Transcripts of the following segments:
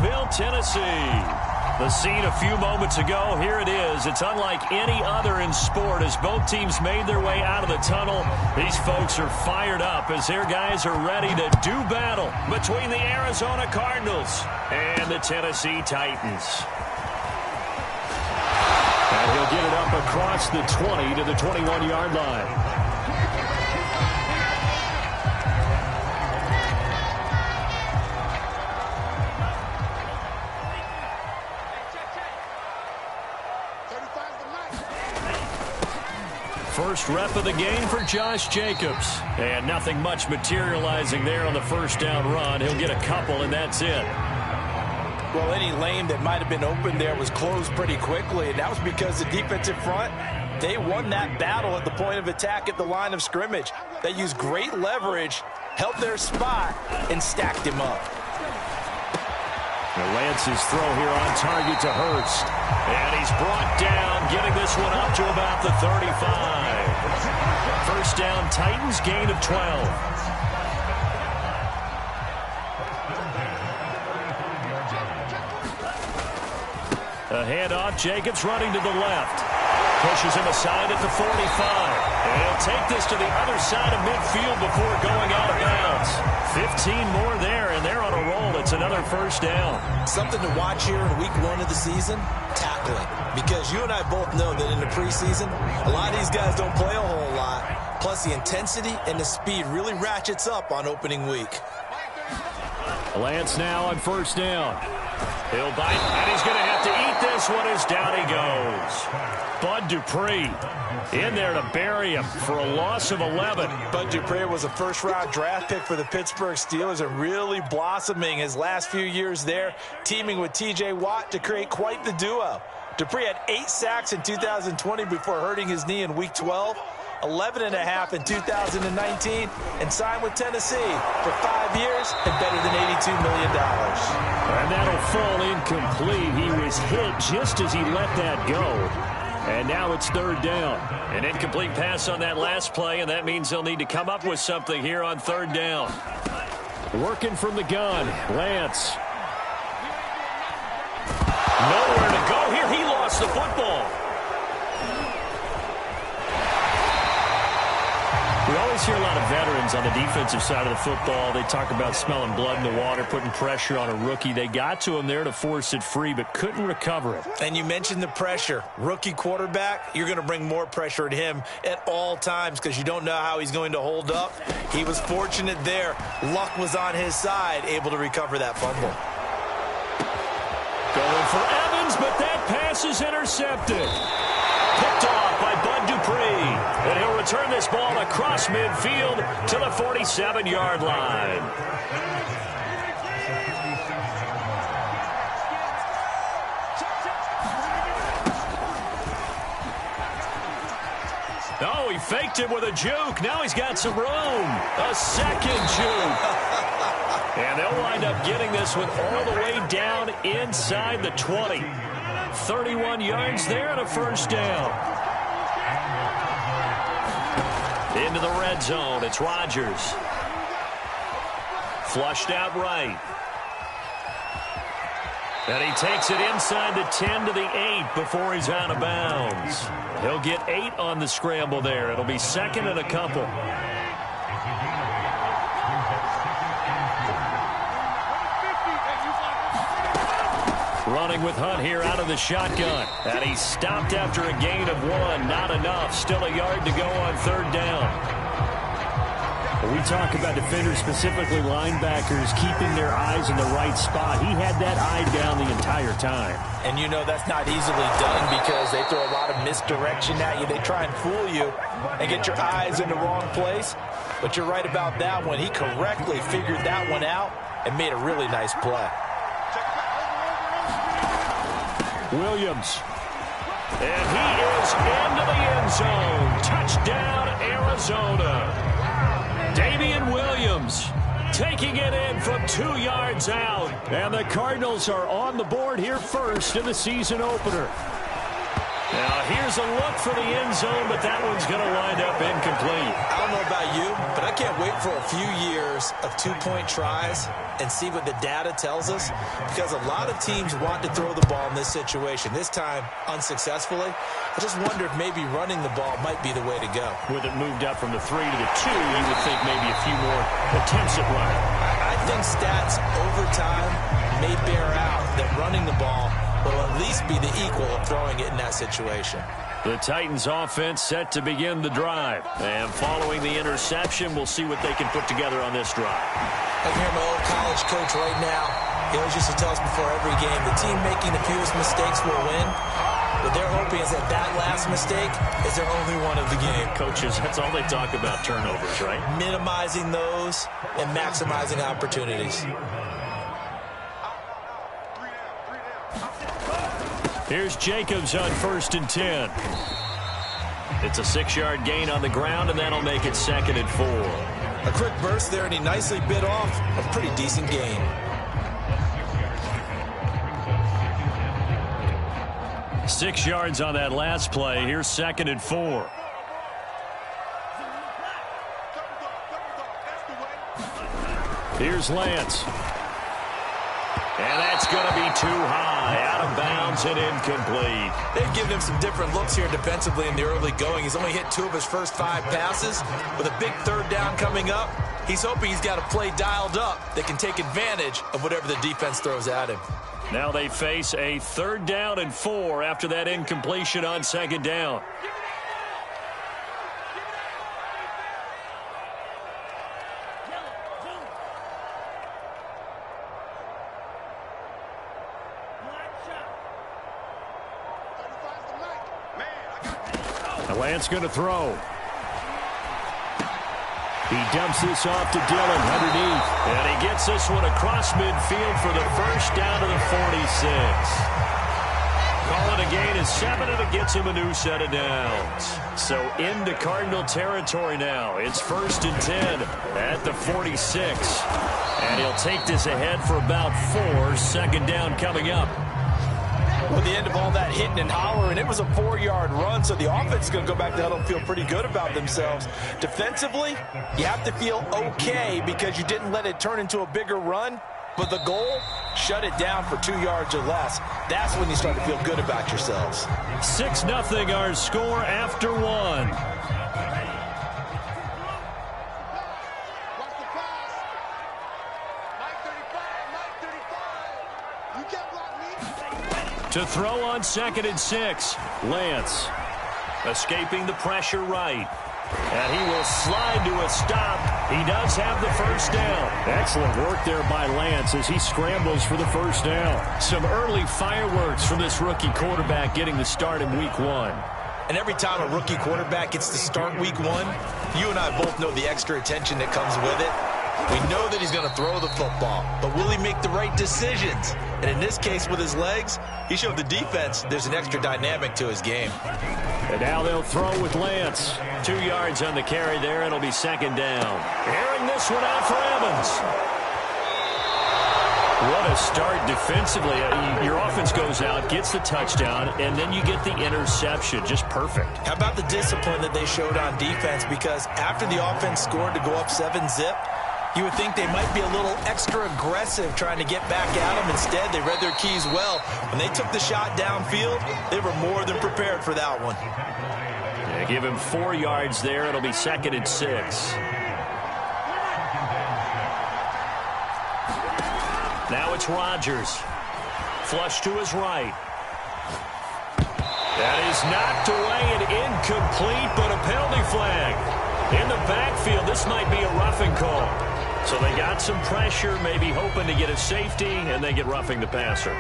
Nashville, Tennessee. The scene a few moments ago, here it is. It's unlike any other in sport as both teams made their way out of the tunnel. These folks are fired up as their guys are ready to do battle between the Arizona Cardinals and the Tennessee Titans. And he'll get it up across the 20 to the 21-yard line. First rep of the game for Josh Jacobs. And nothing much materializing there on the first down run. He'll get a couple, and that's it. Well, any lane that might have been open there was closed pretty quickly, and that was because the defensive front, they won that battle at the point of attack at the line of scrimmage. They used great leverage, held their spot, and stacked him up. Lance's throw here on target to Hurst. And he's brought down, getting this one up to about the 35. First down, Titans, gain of 12. A handoff, Jacobs running to the left. Pushes him aside at the 45. And he'll take this to the other side of midfield before going out of bounds. 15 more there, and they're on a roll. It's another first down. Something to watch here in week 1 of the season, tackling. Because you and I both know that in the preseason, a lot of these guys don't play a whole lot. Plus, the intensity and the speed really ratchets up on opening week. Lance now on first down. He'll bite, and he's going to have to eat this one as down he goes. Bud Dupree in there to bury him for a loss of 11. Bud Dupree was a first-round draft pick for the Pittsburgh Steelers and really blossoming his last few years there, teaming with T.J. Watt to create quite the duo. Dupree had 8 sacks in 2020 before hurting his knee in Week 12, 11.5 in 2019, and signed with Tennessee for 5 years and better than $82 million. And that'll fall incomplete. He was hit just as he let that go. And now it's third down. An incomplete pass on that last play, and that means they'll need to come up with something here on third down. Working from the gun, Lance. Nowhere to go here. He lost the football. We always hear a lot of veterans on the defensive side of the football. They talk about smelling blood in the water, putting pressure on a rookie. They got to him there to force it free, but couldn't recover it. And you mentioned the pressure. Rookie quarterback, you're going to bring more pressure at him at all times because you don't know how he's going to hold up. He was fortunate there. Luck was on his side, able to recover that fumble. Going for Evans, but that pass is intercepted. Picked off by Bud Dupree. And he'll return this ball across midfield to the 47-yard line. Oh, he faked it with a juke. Now he's got some room. A second juke. And they'll wind up getting this one all the way down inside the 20. 31 yards there and a first down. Into the red zone, it's Rodgers. Flushed out right. And he takes it inside the 10 to the 8 before he's out of bounds. He'll get 8 on the scramble there. It'll be second and a couple. Running with Hunt here out of the shotgun. And he's stopped after a gain of 1. Not enough. Still a yard to go on third down. When we talk about defenders, specifically linebackers, keeping their eyes in the right spot, he had that eye down the entire time. And you know that's not easily done because they throw a lot of misdirection at you. They try and fool you and get your eyes in the wrong place. But you're right about that one. He correctly figured that one out and made a really nice play. Williams. And he is into the end zone. Touchdown, Arizona. Damian Williams taking it in from 2 yards out. And the Cardinals are on the board here first in the season opener. Now here's a look for the end zone, but that one's going to wind up incomplete. I don't know about you, but I can't wait for a few years of two-point tries and see what the data tells us, because a lot of teams want to throw the ball in this situation. This time, unsuccessfully. I just wonder if maybe running the ball might be the way to go. With it moved up from the 3 to the 2, you would think maybe a few more attempts at running. I think stats over time may bear out that running the ball will at least be the equal of throwing it in that situation. The Titans offense set to begin the drive. And following the interception, we'll see what they can put together on this drive. I can hear my old college coach right now. He always used to tell us before every game, the team making the fewest mistakes will win. What they're hoping is that that last mistake is their only one of the game. Coaches, that's all they talk about, turnovers, right? Minimizing those and maximizing opportunities. Here's Jacobs on 1st and 10. It's a 6-yard gain on the ground, and that'll make it 2nd and 4. A quick burst there, and he nicely bit off a pretty decent gain. Six yards on that last play. Here's 2nd and 4. Here's Lance. And that's going to be too high, out of bounds and incomplete. They've given him some different looks here defensively in the early going. He's only hit 2 of his first 5 passes. With a big 3rd down coming up, he's hoping he's got a play dialed up that can take advantage of whatever the defense throws at him. Now they face a 3rd down and 4 after that incompletion on 2nd down. Lance going to throw. He dumps this off to Dillon underneath. And he gets this one across midfield for the first down to the 46. Call it a gain of 7, and it gets him a new set of downs. So into Cardinal territory now. It's 1st and 10 at the 46. And he'll take this ahead for about 4. 2nd down coming up. Well, the end of all that hitting and hollering, it was a 4-yard run, so the offense is going to go back to huddle and feel pretty good about themselves. Defensively, you have to feel okay because you didn't let it turn into a bigger run, but the goal, shut it down for 2 yards or less. That's when you start to feel good about yourselves. 6-0 our score after 1. To throw on 2nd and 6. Lance escaping the pressure right. And he will slide to a stop. He does have the first down. Excellent work there by Lance as he scrambles for the first down. Some early fireworks from this rookie quarterback getting the start in week 1. And every time a rookie quarterback gets to start week 1, you and I both know the extra attention that comes with it. We know that he's going to throw the football, but will he make the right decisions? And in this case, with his legs, he showed the defense there's an extra dynamic to his game. And now they'll throw with Lance. 2 yards on the carry there. It'll be 2nd down. Airing this one out for Evans. What a start defensively. Your offense goes out, gets the touchdown, and then you get the interception. Just perfect. How about the discipline that they showed on defense? Because after the offense scored to go up 7-zip, you would think they might be a little extra aggressive trying to get back at them. Instead, they read their keys well. When they took the shot downfield, they were more than prepared for that one. They give him 4 yards there. It'll be 2nd and 6. Now it's Rodgers. Flush to his right. That is knocked away and incomplete, but a penalty flag. In the backfield, this might be a roughing call. So they got some pressure, maybe hoping to get a safety, and they get roughing the passer.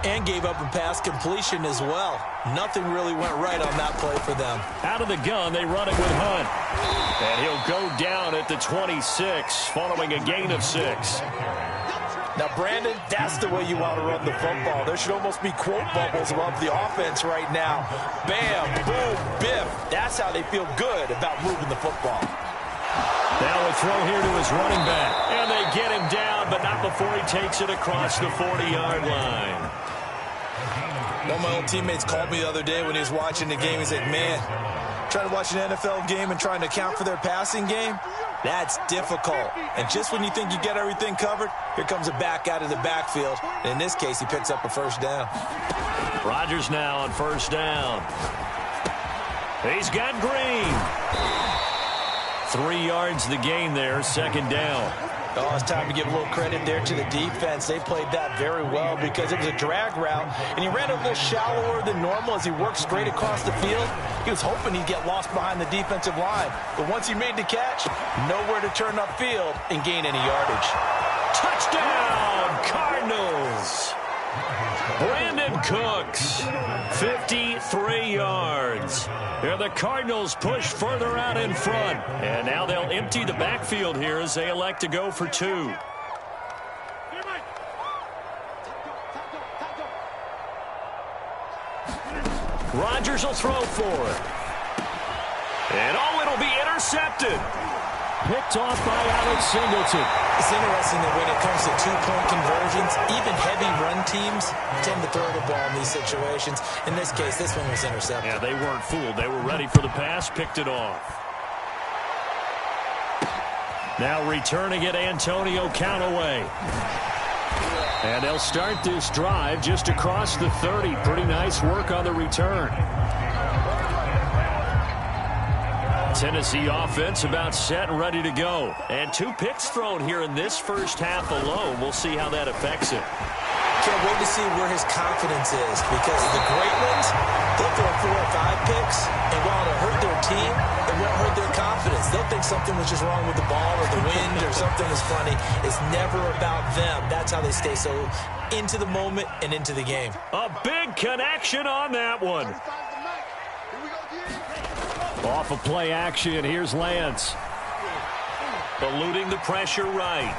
And gave up a pass completion as well. Nothing really went right on that play for them. Out of the gun, they run it with Hunt. And he'll go down at the 26, following a gain of 6. Now, Brandon, that's the way you want to run the football. There should almost be quote bubbles above the offense right now. Bam, boom, biff. That's how they feel good about moving the football. Now a throw here to his running back. And they get him down, but not before he takes it across the 40-yard line. One of my old teammates called me the other day when he was watching the game. He's like, man, trying to watch an NFL game and trying to account for their passing game, that's difficult. And just when you think you get everything covered, here comes a back out of the backfield. And in this case, he picks up a first down. Rodgers now on first down. He's got Green. 3 yards the gain there, second down. Oh, it's time to give a little credit there to the defense. They played that very well because it was a drag route, and he ran a little shallower than normal as he worked straight across the field. He was hoping he'd get lost behind the defensive line, but once he made the catch, nowhere to turn upfield and gain any yardage. Touchdown, Cardinals! Brandon Cooks, 53 yards. And the Cardinals push further out in front. And now they'll empty the backfield here as they elect to go for 2. Rodgers will throw for it. And it'll be intercepted. Picked off by Alex Singleton. It's interesting that when it comes to two-point conversions, even heavy run teams tend to throw the ball in these situations. In this case, this one was intercepted. Yeah, they weren't fooled. They were ready for the pass, picked it off. Now returning it, Antonio Callaway. And they'll start this drive just across the 30. Pretty nice work on the return. Tennessee offense about set and ready to go. And 2 picks thrown here in this first half alone. We'll see how that affects it. Can't wait to see where his confidence is, because the great ones, they'll throw 4 or 5 picks, and while it'll hurt their team, it won't hurt their confidence. They'll think something was just wrong with the ball or the wind or something is funny. It's never about them. That's how they stay so into the moment and into the game. A big connection on that one. Off of play action, here's Lance. Eluding the pressure right.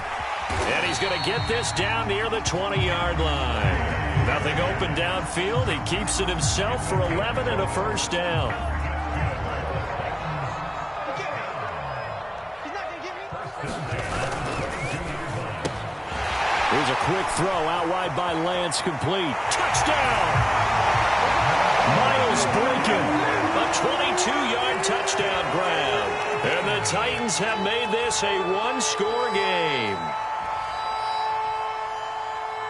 And he's going to get this down near the 20-yard line. Nothing open downfield. He keeps it himself for 11 and a first down. Here's a quick throw out wide by Lance, complete. Touchdown! Miles Boykin. A 22-yard touchdown grab. And the Titans have made this a one-score game.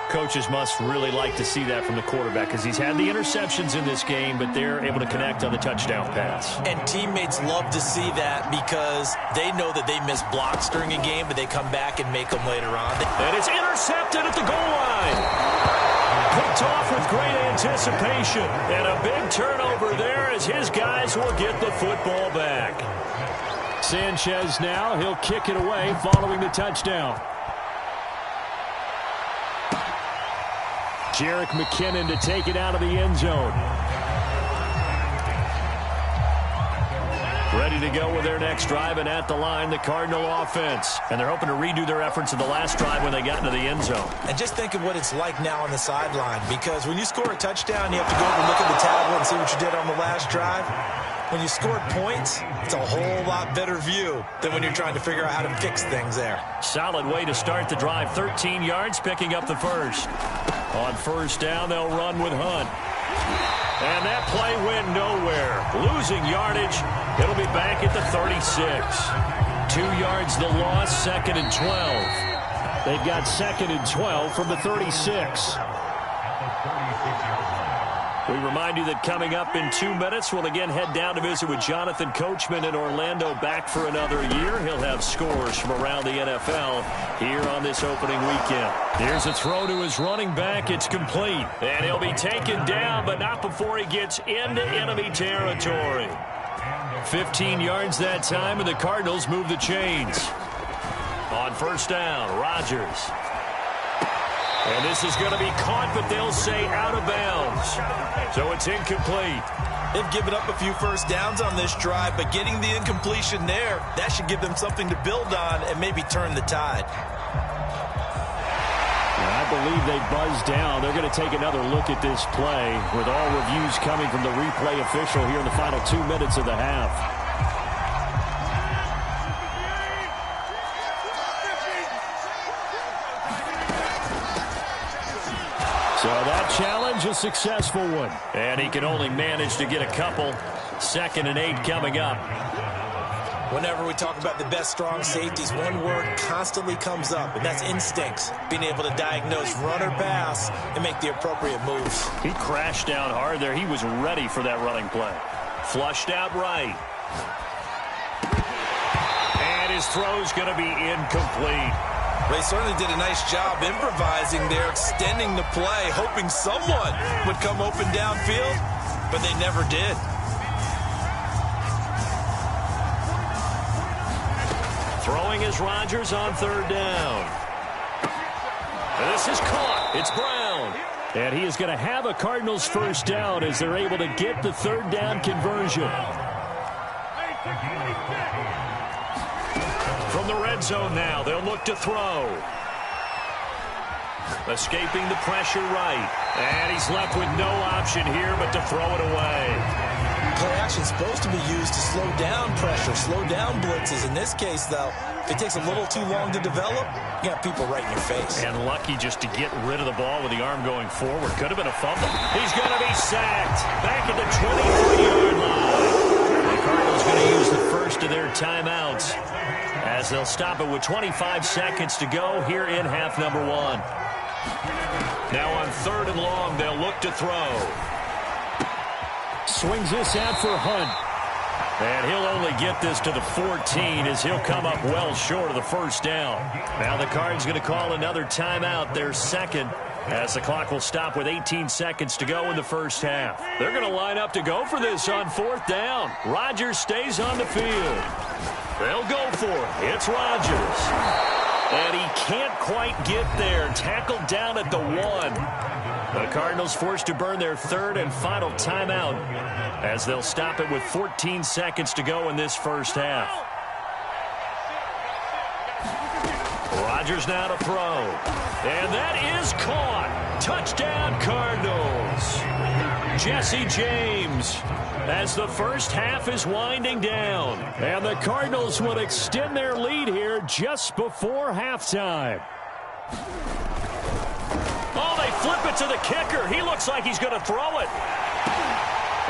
Coaches must really like to see that from the quarterback because he's had the interceptions in this game, but they're able to connect on the touchdown pass. And teammates love to see that because they know that they miss blocks during a game, but they come back and make them later on. And it's intercepted at the goal line. Picked off with great anticipation. And a big turnover there as his guys will get the football back. Sanchez now, he'll kick it away following the touchdown. Jerick McKinnon to take it out of the end zone. Ready to go with their next drive, and at the line, the Cardinal offense. And they're hoping to redo their efforts in the last drive when they got into the end zone. And just think of what it's like now on the sideline, because when you score a touchdown, you have to go over and look at the tablet and see what you did on the last drive. When you scored points, it's a whole lot better view than when you're trying to figure out how to fix things there. Solid way to start the drive. 13 yards, picking up the first. On first down, they'll run with Hunt. And that play went nowhere. Losing yardage. It'll be back at the 36. 2 yards the loss, 2nd and 12. They've got 2nd and 12 from the 36. We remind you that coming up in 2 minutes, we'll again head down to visit with Jonathan Coachman in Orlando, back for another year. He'll have scores from around the NFL here on this opening weekend. Here's a throw to his running back. It's complete. And he'll be taken down, but not before he gets into enemy territory. 15 yards that time, and the Cardinals move the chains. On first down, Rodgers. And this is going to be caught, but they'll say out of bounds. So it's incomplete. They've given up a few first downs on this drive, but getting the incompletion there, that should give them something to build on and maybe turn the tide. I believe they buzzed down. They're going to take another look at this play with all reviews coming from the replay official here in the final 2 minutes of the half. So that challenge, a successful one. And he can only manage to get a couple. 2nd and 8 coming up. Whenever we talk about the best strong safeties, one word constantly comes up, and that's instincts. Being able to diagnose run or pass and make the appropriate moves. He crashed down hard there. He was ready for that running play. Flushed out right. And his throw's going to be incomplete. They certainly did a nice job improvising there, extending the play, hoping someone would come open downfield, but they never did. Throwing is Rodgers on 3rd down. This is caught. It's Brown. And he is going to have a Cardinals 1st down as they're able to get the 3rd down conversion. From the red zone now, they'll look to throw. Escaping the pressure right. And he's left with no option here but to throw it away. Play action is supposed to be used to slow down pressure, slow down blitzes. In this case, though, if it takes a little too long to develop, you got people right in your face. And lucky just to get rid of the ball with the arm going forward. Could have been a fumble. He's going to be sacked. Back at the 23-yard line. The Cardinals going to use the first of their timeouts as they'll stop it with 25 seconds to go here in half number 1. Now on 3rd and long, they'll look to throw. Swings this out for Hunt. And he'll only get this to the 14 as he'll come up well short of the 1st down. Now the Cards going to call another timeout, their 2nd, as the clock will stop with 18 seconds to go in the 1st half. They're going to line up to go for this on 4th down. Rodgers stays on the field. They'll go for it. It's Rodgers. And he can't quite get there. Tackled down at the 1. The Cardinals forced to burn their 3rd and final timeout as they'll stop it with 14 seconds to go in this 1st half. Rodgers now to throw. And that is caught. Touchdown, Cardinals. Jesse James as the 1st half is winding down. And the Cardinals will extend their lead here just before halftime. Oh, they flip it to the kicker. He looks like he's going to throw it.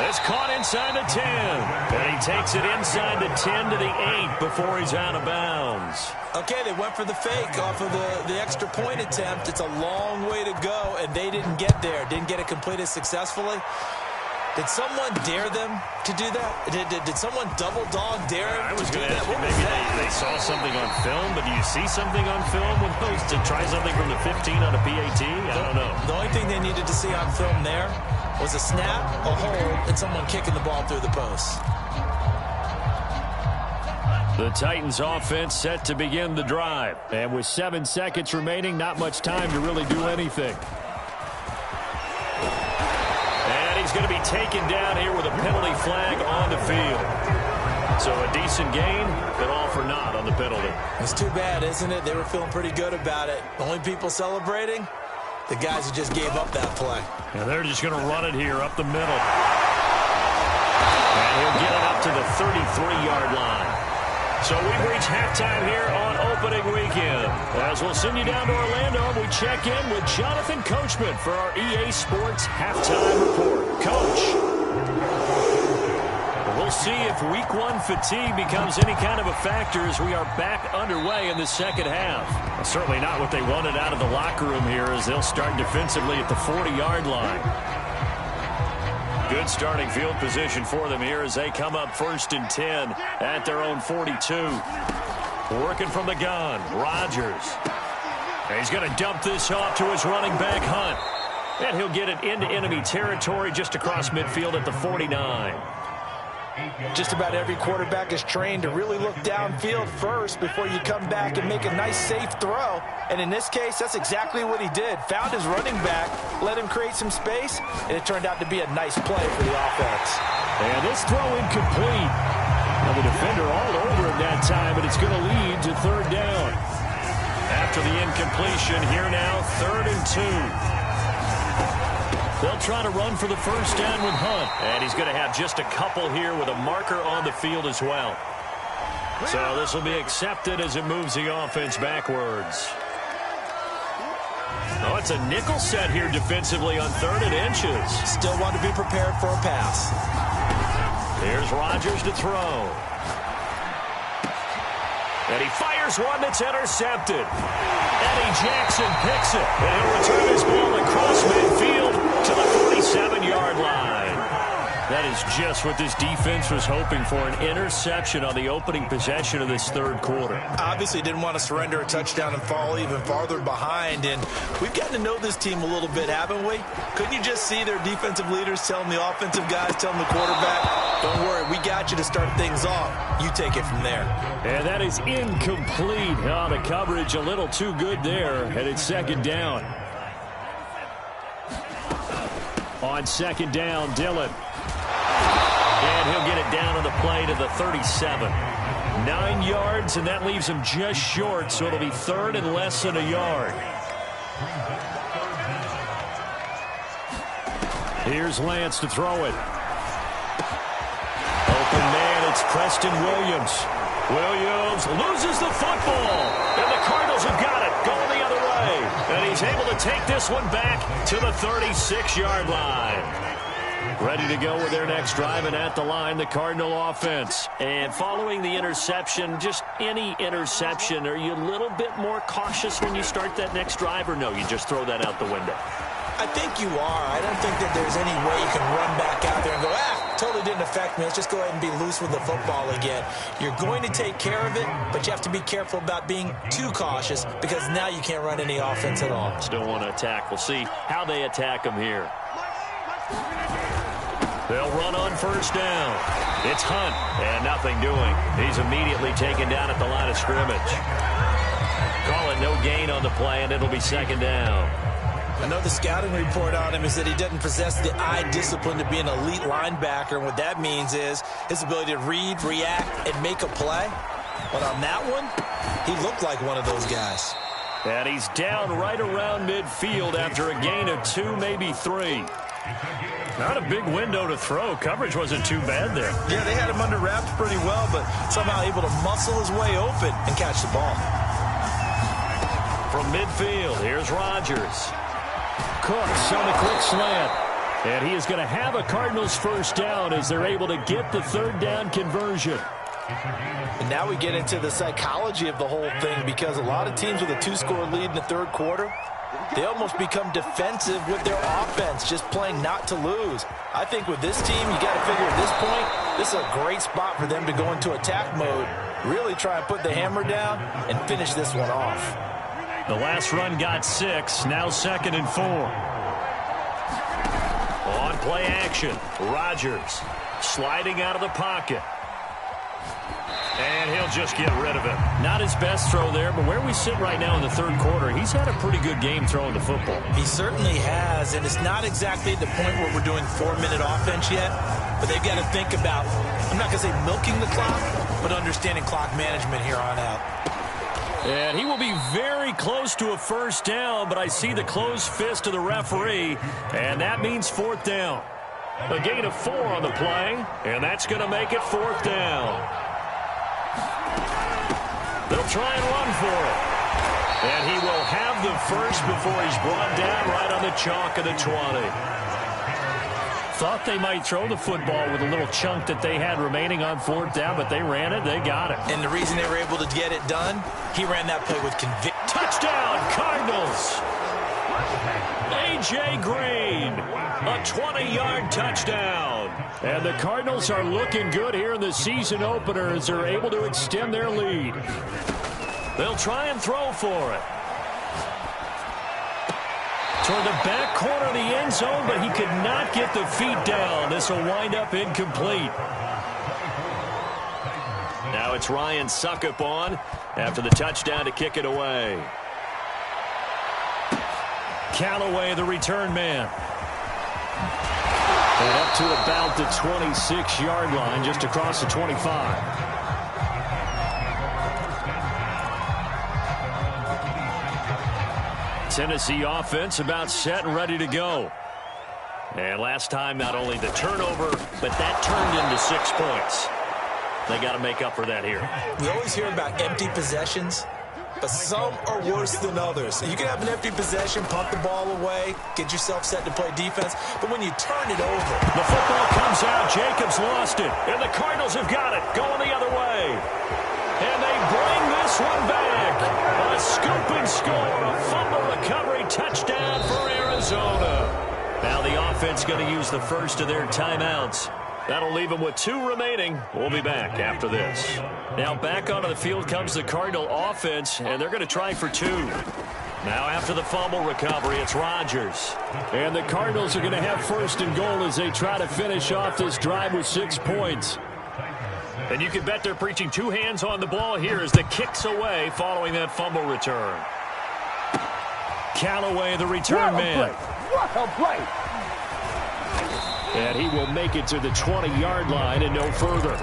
It's caught inside the 10. And he takes it inside the 10 to the 8 before he's out of bounds. Okay, they went for the fake off of the extra point attempt. It's a long way to go, and they didn't get there. Didn't get it completed successfully. Did someone dare them to do that? Did someone double dog dare them to do that? Maybe they saw something on film, but do you see something on film with those to try something from the 15 on a PAT? I don't know. The only thing they needed to see on film there was a snap, a hold, and someone kicking the ball through the post. The Titans offense set to begin the drive. And with 7 seconds remaining, not much time to really do anything. He's going to be taken down here with a penalty flag on the field. So a decent gain, but all for naught on the penalty. It's too bad, isn't it? They were feeling pretty good about it. The only people celebrating, the guys who just gave up that play. And they're just going to run it here up the middle. And he'll get it up to the 33-yard line. So we've reached halftime here on opening weekend. As we'll send you down to Orlando, we check in with Jonathan Coachman for our EA Sports Halftime Report. Coach, we'll see if Week 1 fatigue becomes any kind of a factor as we are back underway in the 2nd half. Well, certainly not what they wanted out of the locker room here as they'll start defensively at the 40-yard line. Good starting field position for them here as they come up 1st and 10 at their own 42. Working from the gun, Rodgers. And he's going to dump this off to his running back, Hunt. And he'll get it into enemy territory just across midfield at the 49. Just about every quarterback is trained to really look downfield first before you come back and make a nice, safe throw. And in this case, that's exactly what he did. Found his running back, let him create some space, and it turned out to be a nice play for the offense. And this throw incomplete. Now the defender all over him that time, but it's going to lead to 3rd down. After the incompletion, here now, 3rd and 2. They'll try to run for the 1st down with Hunt. And he's going to have just a couple here with a marker on the field as well. So this will be accepted as it moves the offense backwards. Oh, it's a nickel set here defensively on 3rd and inches. Still want to be prepared for a pass. Here's Rodgers to throw. And he fires one that's intercepted. Eddie Jackson picks it. And he'll return his ball across midfield to the 47-yard line. That is just what this defense was hoping for, an interception on the opening possession of this 3rd quarter. Obviously didn't want to surrender a touchdown and fall even farther behind. And we've gotten to know this team a little bit, haven't we? Couldn't you just see their defensive leaders telling the offensive guys, telling the quarterback, don't worry, we got you to start things off. You take it from there. And that is incomplete. Oh, the coverage a little too good there, and it's 2nd down. On 2nd down, Dillon. And he'll get it down on the play to the 37. 9 yards, and that leaves him just short, so it'll be 3rd and less than a yard. Here's Lance to throw it. Open man, it's Preston Williams. Williams loses the football, and the Cardinals have got it, going the other way. And he's able to take this one back to the 36-yard line. Ready to go with their next drive, and at the line, the Cardinal offense. And following the interception, just any interception, are you a little bit more cautious when you start that next drive, or no, you just throw that out the window? I think you are. I don't think that there's any way you can run back out there and go, totally didn't affect me. Let's just go ahead and be loose with the football again. You're going to take care of it, but you have to be careful about being too cautious because now you can't run any offense at all. Still want to attack. We'll see how they attack them here. They'll run on 1st down. It's Hunt, and nothing doing. He's immediately taken down at the line of scrimmage. Call it no gain on the play, and it'll be 2nd down. I know the scouting report on him is that he doesn't possess the eye discipline to be an elite linebacker, and what that means is his ability to read, react, and make a play. But on that one, he looked like one of those guys. And he's down right around midfield after a gain of 2, maybe 3. Not a big window to throw. Coverage wasn't too bad there. Yeah, they had him under wraps pretty well, but somehow able to muscle his way open and catch the ball. From midfield, here's Rodgers. Cooks on the quick slant. And he is going to have a Cardinals 1st down as they're able to get the 3rd down conversion. And now we get into the psychology of the whole thing because a lot of teams with a 2-score lead in the 3rd quarter, they almost become defensive with their offense, just playing not to lose. I think with this team, you got to figure at this point, this is a great spot for them to go into attack mode, really try and put the hammer down and finish this one off. The last run got 6, now 2nd and 4. On play action, Rodgers sliding out of the pocket. And he'll just get rid of it. Not his best throw there, but where we sit right now in the 3rd quarter, he's had a pretty good game throwing the football. He certainly has, and it's not exactly the point where we're doing 4-minute offense yet, but they've got to think about, I'm not going to say milking the clock, but understanding clock management here on out. And he will be very close to a 1st down, but I see the closed fist of the referee, and that means 4th down. A gain of 4 on the play, and that's going to make it 4th down. They'll try and run for it. And he will have the first before he's brought down right on the chalk of the 20. Thought they might throw the football with a little chunk that they had remaining on 4th down, but they ran it, they got it. And the reason they were able to get it done, he ran that play with conviction. Touchdown, Cardinals! A.J. Green, a 20-yard touchdown. And the Cardinals are looking good here in the season opener as they're able to extend their lead. They'll try and throw for it. Toward the back corner of the end zone, but he could not get the feet down. This will wind up incomplete. Now it's Ryan Suckup on after the touchdown to kick it away. Callaway, the return man. And up to about the 26-yard line, just across the 25. Tennessee offense about set and ready to go. And last time, not only the turnover, but that turned into 6 points. They got to make up for that here. We always hear about empty possessions. but some are worse than others. You can have an empty possession, punt the ball away, get yourself set to play defense, but when you turn it over. The football comes out. Jacobs lost it, and the Cardinals have got it, going the other way. And they bring this one back. A scoop and score, a fumble recovery, touchdown for Arizona. Now the offense going to use the first of their timeouts. That'll leave them with 2 remaining. We'll be back after this. Now back onto the field comes the Cardinal offense, and they're going to try for 2. Now after the fumble recovery, it's Rodgers. And the Cardinals are going to have first and goal as they try to finish off this drive with 6 points. And you can bet they're preaching 2 hands on the ball here as the kick's away following that fumble return. Callaway, the return man. What a play! And he will make it to the 20-yard line and no further.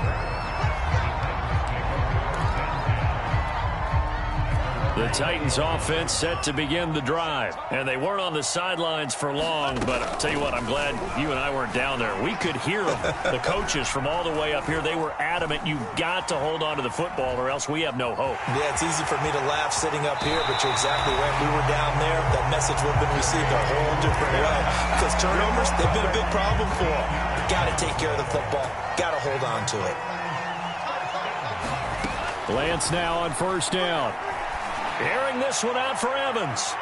The Titans offense set to begin the drive. And they weren't on the sidelines for long, but I'll tell you what, I'm glad you and I weren't down there. We could hear them. The coaches from all the way up here, they were adamant. You've got to hold on to the football or else we have no hope. Yeah, it's easy for me to laugh sitting up here, but you're exactly right. We were down there. That message would have been received a whole different way. Because turnovers, they've been a big problem for them. Got to take care of the football. Got to hold on to it. Lance now on first down. Airing this one out for Evans.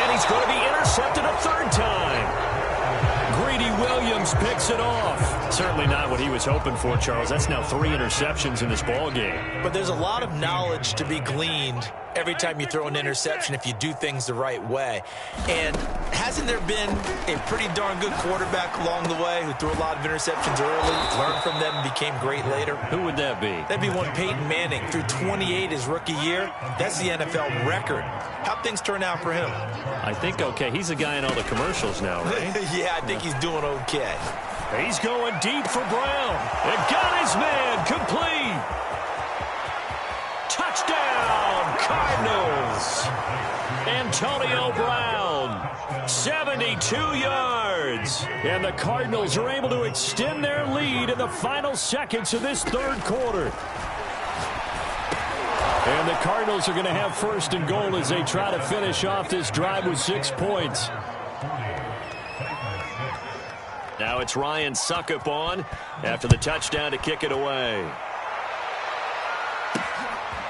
And he's going to be intercepted a 3rd time. Greedy Williams picks it off. Certainly not what he was hoping for, Charles. That's now 3 interceptions in this ball game. But there's a lot of knowledge to be gleaned every time you throw an interception if you do things the right way. And hasn't there been a pretty darn good quarterback along the way who threw a lot of interceptions early, learned from them, and became great later? Who would that be? That'd be one Peyton Manning. Threw 28 his rookie year. That's the NFL record. How'd things turn out for him? I think okay. He's a guy in all the commercials now, right? Yeah, I think he's doing okay. He's going deep for Brown. And got his man complete. Touchdown, Cardinals. Antonio Brown, 72 yards. And the Cardinals are able to extend their lead in the final seconds of this 3rd quarter. And the Cardinals are going to have first and goal as they try to finish off this drive with 6 points. Now it's Ryan Suckup on after the touchdown to kick it away.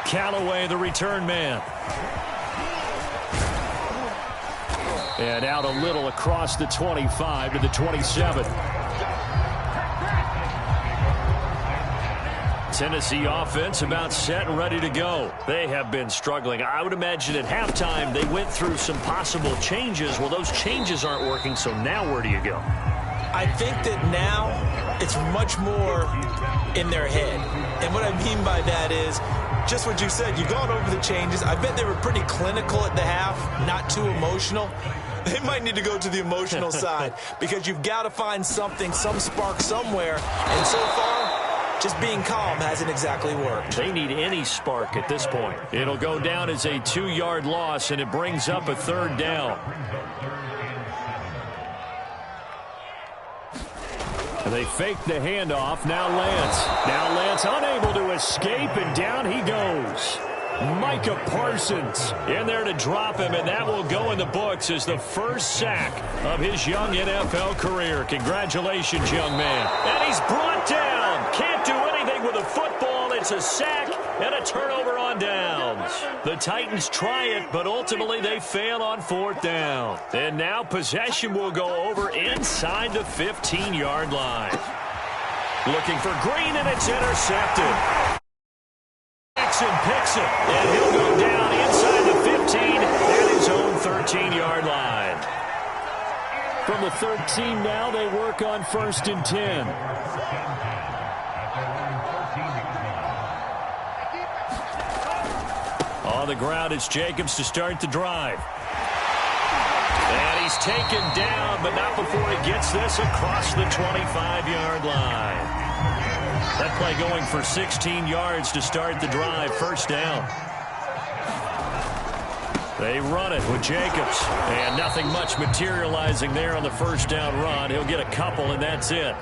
Callaway, the return man. And out a little across the 25 to the 27. Tennessee offense about set and ready to go. They have been struggling. I would imagine at halftime they went through some possible changes. Well, those changes aren't working, so now where do you go? I think that now it's much more in their head. And what I mean by that is just what you said. You've gone over the changes. I bet they were pretty clinical at the half, not too emotional. They might need to go to the emotional side because you've got to find something, some spark somewhere. And so far, just being calm hasn't exactly worked. They need any spark at this point. It'll go down as a 2-yard loss, and it brings up a 3rd down. They fake the handoff. Now Lance unable to escape, and down he goes. Micah Parsons in there to drop him, and that will go in the books as the first sack of his young NFL career. Congratulations, young man. And he's brought down. Can't do anything with a football. It's a sack and a turnover on downs. The Titans try it, but ultimately they fail on 4th down. And now possession will go over inside the 15-yard line. Looking for Green, and it's intercepted. Jackson picks it, and he'll go down inside the 15 at his own 13-yard line. From the 13 now, they work on 1st and 10. On the ground, it's Jacobs to start the drive. And he's taken down, but not before he gets this across the 25-yard line. That play going for 16 yards to start the drive. 1st down. They run it with Jacobs. And nothing much materializing there on the 1st down run. He'll get a couple, and that's it.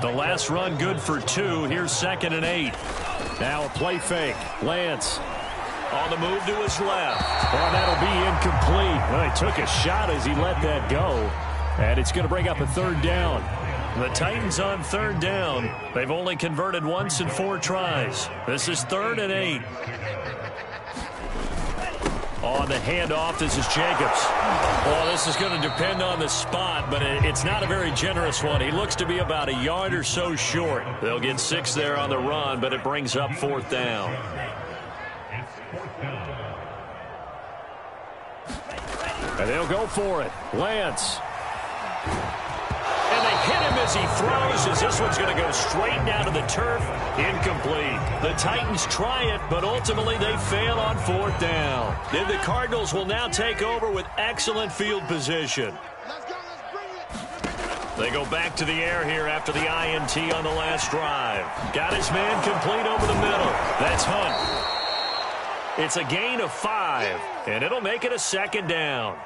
The last run good for 2. Here's 2nd and 8. Now a play fake. Lance on the move to his left. Oh, that'll be incomplete. Well, he took a shot as he let that go. And it's going to bring up a 3rd down. The Titans on 3rd down. They've only converted once in 4 tries. This is 3rd and 8. On the handoff, this is Jacobs. Well, this is going to depend on the spot, but it's not a very generous one. He looks to be about a yard or so short. They'll get 6 there on the run, but it brings up 4th down. And they'll go for it. Lance. And they hit him as he throws, as this one's going to go straight down to the turf. Incomplete. The Titans try it, but ultimately they fail on 4th down. Then the Cardinals will now take over with excellent field position. They go back to the air here after the INT on the last drive. Got his man complete over the middle. That's Hunt. It's a gain of 5, and it'll make it a 2nd down.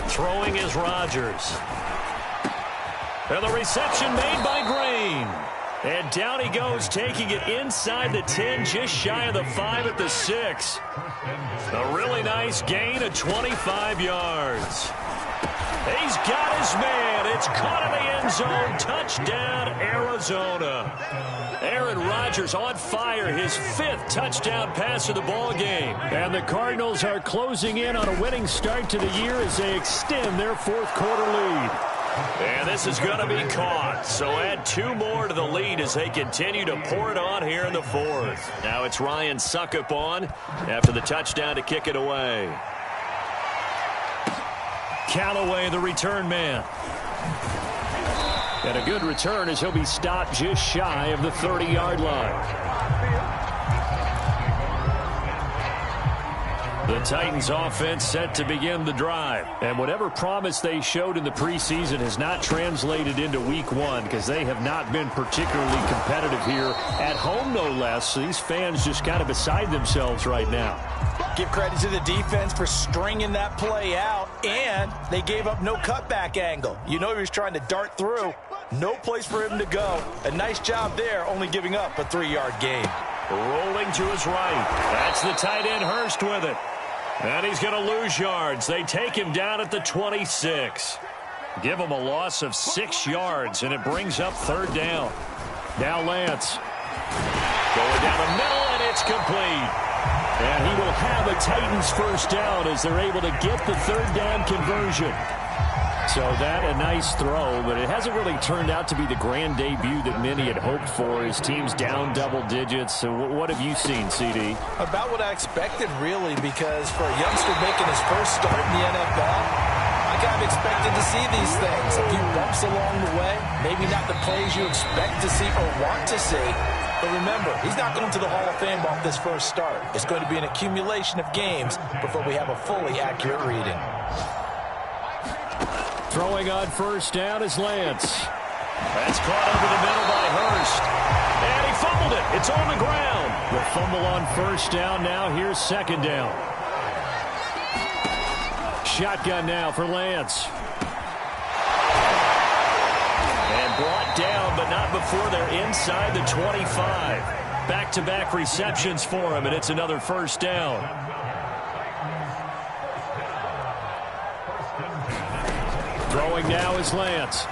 Throwing is Rodgers. And the reception made by Green. And down he goes, taking it inside the 10, just shy of the 5 at the 6. A really nice gain of 25 yards. He's got his man. It's caught in the end zone. Touchdown, Arizona. Aaron Rodgers on fire, his 5th touchdown pass of the ball game. And the Cardinals are closing in on a winning start to the year as they extend their 4th quarter lead. And this is going to be caught. So add 2 more to the lead as they continue to pour it on here in the 4th. Now it's Ryan Suckup on after the touchdown to kick it away. Callaway, the return man. And a good return as he'll be stopped just shy of the 30-yard line. The Titans offense set to begin the drive. And whatever promise they showed in the preseason has not translated into week 1 because they have not been particularly competitive here at home, no less. So these fans just kind of beside themselves right now. Give credit to the defense for stringing that play out, and they gave up no cutback angle. You know he was trying to dart through. No place for him to go. A nice job there, only giving up a 3-yard gain. Rolling to his right. That's the tight end Hurst with it. And he's going to lose yards. They take him down at the 26. Give him a loss of 6 yards, and it brings up 3rd down. Now Lance. Going down the middle, and it's complete. And he will have a Titans 1st down as they're able to get the 3rd down conversion. So that a nice throw, but it hasn't really turned out to be the grand debut that many had hoped for. His team's down double digits. So what have you seen, CD? About what I expected, really, because for a youngster making his first start in the NFL, I kind of expected to see these things. A few bumps along the way, maybe not the plays you expect to see or want to see. But remember, he's not going to the Hall of Fame off this first start. It's going to be an accumulation of games before we have a fully accurate reading. Throwing on 1st down is Lance. That's caught over the middle by Hurst. And he fumbled it. It's on the ground. The fumble on 1st down. Now here's 2nd down. Shotgun now for Lance. And brought down, but not before they're inside the 25. Back-to-back receptions for him, and it's another 1st down. Throwing now is Lance.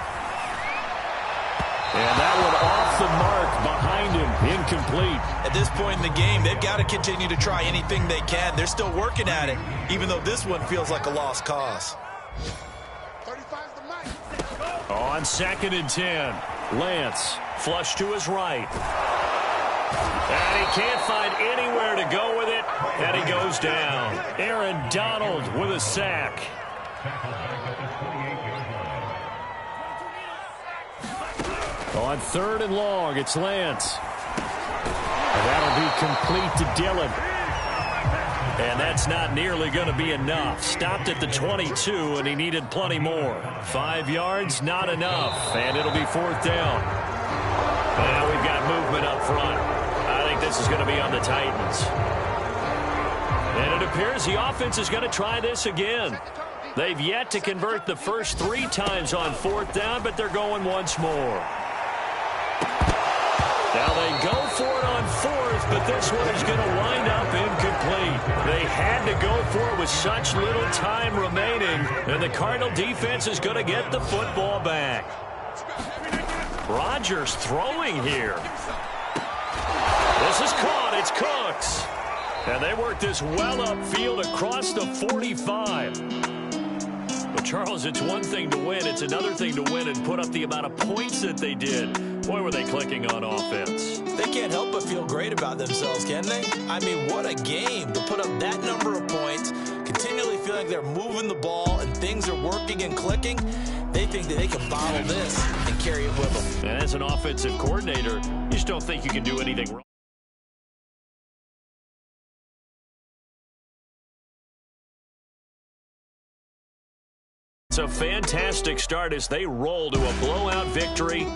And that one off the mark behind him, incomplete. At this point in the game, they've got to continue to try anything they can. They're still working at it, even though this one feels like a lost cause. On 2nd and 10, Lance flush to his right. And he can't find anywhere to go with it, and he goes down. Aaron Donald with a sack. On 3rd and long, it's Lance. And that'll be complete to Dillon. And that's not nearly going to be enough. Stopped at the 22, and he needed plenty more. 5 yards, not enough. And it'll be 4th down. Now we've got movement up front. I think this is going to be on the Titans. And it appears the offense is going to try this again. They've yet to convert the first 3 times on 4th down, but they're going once more. Now they go for it on 4th, but this one is going to wind up incomplete. They had to go for it with such little time remaining, and the Cardinal defense is going to get the football back. Rodgers throwing here. This is caught. It's Cooks. And they work this well upfield across the 45. But, Charles, it's one thing to win. It's another thing to win and put up the amount of points that they did. Boy, were they clicking on offense. They can't help but feel great about themselves, can they? I mean, what a game to put up that number of points, continually feel like they're moving the ball and things are working and clicking. They think that they can bottle this and carry it with them. And as an offensive coordinator, you just don't think you can do anything wrong. It's a fantastic start as they roll to a blowout victory